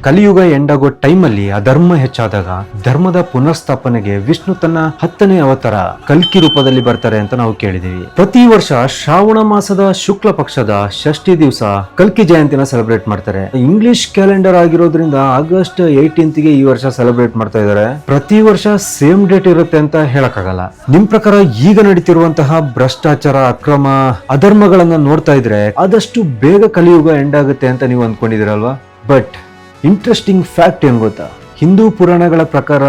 ಕಲಿಯುಗ ಎಂಡಾಗೋ ಟೈಮಲ್ಲಿ ಅಧರ್ಮ ಹೆಚ್ಚಾದಾಗ ಧರ್ಮದ ಪುನರ್ಸ್ಥಾಪನೆಗೆ ವಿಷ್ಣು ತನ್ನ 10ನೇ ಅವತಾರ ಕಲ್ಕಿ ರೂಪದಲ್ಲಿ ಬರ್ತಾರೆ ಅಂತ ನಾವು ಕೇಳಿದೀವಿ. ಪ್ರತಿ ವರ್ಷ ಶ್ರಾವಣ ಮಾಸದ ಶುಕ್ಲ ಪಕ್ಷದ ಷಷ್ಠಿ ದಿವಸ ಕಲ್ಕಿ ಜಯಂತಿನ ಸೆಲೆಬ್ರೇಟ್ ಮಾಡ್ತಾರೆ. ಇಂಗ್ಲಿಷ್ ಕ್ಯಾಲೆಂಡರ್ ಆಗಿರೋದ್ರಿಂದ ಆಗಸ್ಟ್ 18 ಈ ವರ್ಷ ಸೆಲೆಬ್ರೇಟ್ ಮಾಡ್ತಾ ಇದ್ದಾರೆ. ಪ್ರತಿ ವರ್ಷ ಸೇಮ್ ಡೇಟ್ ಇರುತ್ತೆ ಅಂತ ಹೇಳಕ್ಕಾಗಲ್ಲ. ನಿಮ್ ಪ್ರಕಾರ ಈಗ ನಡೀತಿರುವಂತಹ ಭ್ರಷ್ಟಾಚಾರ, ಅಕ್ರಮ, ಅಧರ್ಮಗಳನ್ನ ನೋಡ್ತಾ ಇದ್ರೆ ಆದಷ್ಟು ಬೇಗ ಕಲಿಯುಗ ಎಂಡ್ ಆಗುತ್ತೆ ಅಂತ ನೀವು ಅಂದ್ಕೊಂಡಿದ್ದೀರಲ್ವಾ? ಬಟ್ ಇಂಟ್ರೆಸ್ಟಿಂಗ್ ಫ್ಯಾಕ್ಟ್ ಏನ್ ಗೊತ್ತಾ? ಹಿಂದೂ ಪುರಾಣಗಳ ಪ್ರಕಾರ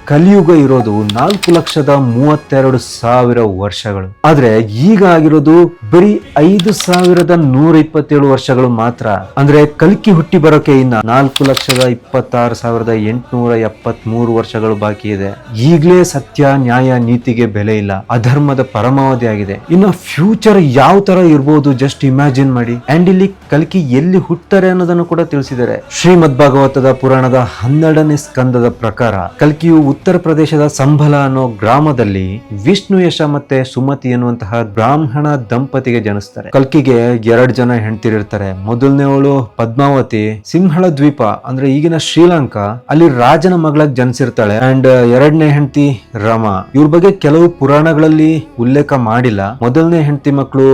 ಕಲಿಯುಗ ಇರೋದು 4,32,000 ವರ್ಷಗಳು. ಆದ್ರೆ ಈಗ ಆಗಿರೋದು ಬರೀ 5,127 ವರ್ಷಗಳು ಮಾತ್ರ. ಅಂದ್ರೆ ಕಲ್ಕಿ ಹುಟ್ಟಿ ಬರೋಕೆ ಇನ್ನ 4,26,873 ವರ್ಷಗಳು ಬಾಕಿ ಇದೆ. ಈಗಲೇ ಸತ್ಯ, ನ್ಯಾಯ, ನೀತಿಗೆ ಬೆಲೆ ಇಲ್ಲ. ಅಧರ್ಮದ ಪರಮಾವಧಿ ಆಗಿದೆ. ಇನ್ನು ಫ್ಯೂಚರ್ ಯಾವ ತರ ಇರ್ಬೋದು ಜಸ್ಟ್ ಇಮ್ಯಾಜಿನ್ ಮಾಡಿ. ಅಂಡ್ ಇಲ್ಲಿ ಕಲ್ಕಿ ಎಲ್ಲಿ ಹುಟ್ತಾರೆ ಅನ್ನೋದನ್ನು ಕೂಡ ತಿಳಿಸಿದ್ದಾರೆ. ಶ್ರೀಮದ್ ಭಾಗವತದ ಪುರಾಣದ 12ನೇ ಸ್ಕಂದದ ಪ್ರಕಾರ ಕಲ್ಕಿಯು ಉತ್ತರ ಪ್ರದೇಶದ ಸಂಬಲ ಅನ್ನೋ ಗ್ರಾಮದಲ್ಲಿ ವಿಷ್ಣು ಯಶ ಮತ್ತೆ ಸುಮತಿ ಎನ್ನುವಂತಹ ಬ್ರಾಹ್ಮಣ ದಂಪತಿಗೆ ಜನಿಸ್ತಾರೆ. ಕಲ್ಕಿಗೆ 2 ಜನ ಹೆಂಡತಿರಿರ್ತಾರೆ. ಮೊದಲನೇವಳು ಪದ್ಮಾವತಿ ಸಿಂಹಳ ದ್ವೀಪ ಅಂದ್ರೆ ಈಗಿನ ಶ್ರೀಲಂಕಾ ಅಲ್ಲಿ ರಾಜನ ಮಗಳಾಗಿ ಜನಿಸಿರ್ತಾಳೆ. ಅಂಡ್ 2ನೇ ಹೆಂಡತಿ ರಮ. ಇವ್ರ ಬಗ್ಗೆ ಕೆಲವು ಪುರಾಣಗಳಲ್ಲಿ ಉಲ್ಲೇಖ ಮಾಡಿಲ್ಲ. ಮೊದಲನೇ ಹೆಂಡತಿ ಮಕ್ಕಳು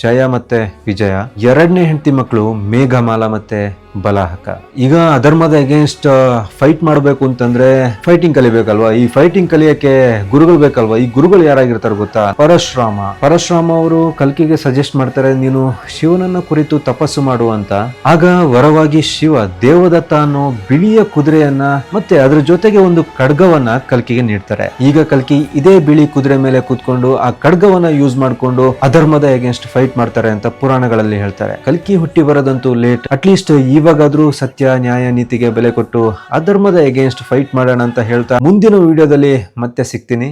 ಜಯ ಮತ್ತೆ ವಿಜಯ. 2ನೇ ಹೆಂಡತಿ ಮಕ್ಕಳು ಮೇಘಮಾಲ ಮತ್ತೆ ಬಲಾಹಕ. ಈಗ ಅಧರ್ಮದ ಅಗೇನ್ಸ್ಟ್ ಫೈಟ್ ಮಾಡಬೇಕು ಅಂತಂದ್ರೆ ಫೈಟಿಂಗ್ ಕಲಿಬೇಕಲ್ವಾ? ಈ ಫೈಟಿಂಗ್ ಕಲಿಯಕ್ಕೆ ಗುರುಗಳು ಬೇಕಲ್ವಾ? ಈ ಗುರುಗಳು ಯಾರಾಗಿರ್ತಾರೆ ಗೊತ್ತಾ? ಪರಶುರಾಮ ಅವರು ಕಲ್ಕಿಗೆ ಸಜೆಸ್ಟ್ ಮಾಡ್ತಾರೆ, ನೀನು ಶಿವನನ್ನ ಕುರಿತು ತಪಸ್ಸು ಮಾಡು ಅಂತ. ಆಗ ವರವಾಗಿ ಶಿವ ದೇವದತ್ತ ಅನ್ನೋ ಬಿಳಿಯ ಕುದುರೆಯನ್ನ ಮತ್ತೆ ಅದ್ರ ಜೊತೆಗೆ ಒಂದು ಖಡ್ಗವನ್ನ ಕಲ್ಕಿಗೆ ನೀಡ್ತಾರೆ. ಈಗ ಕಲ್ಕಿ ಇದೇ ಬಿಳಿ ಕುದುರೆ ಮೇಲೆ ಕೂತ್ಕೊಂಡು ಆ ಖಡ್ಗವನ್ನ ಯೂಸ್ ಮಾಡ್ಕೊಂಡು ಅಧರ್ಮದ ಅಗೇನ್ಸ್ಟ್ ಫೈಟ್ ಮಾಡ್ತಾರೆ ಅಂತ ಪುರಾಣಗಳಲ್ಲಿ ಹೇಳ್ತಾರೆ. ಕಲ್ಕಿ ಹುಟ್ಟಿ ಬರೋದಂತೂ ಲೇಟ್. ಅಟ್ಲೀಸ್ಟ್ ಇವಾಗಾದ್ರೂ ಸತ್ಯ, ನ್ಯಾಯ, ನೀತಿಗೆ ಬೆಲೆ ಕೊಟ್ಟು ಅಧರ್ಮದ ಅಗೇನ್ಸ್ಟ್ ಫೈಟ್ ಮಾಡೋಣ ಅಂತ ಹೇಳ್ತಾ ಮುಂದಿನ ವಿಡಿಯೋದಲ್ಲಿ ಮತ್ತೆ ಸಿಗ್ತೀನಿ.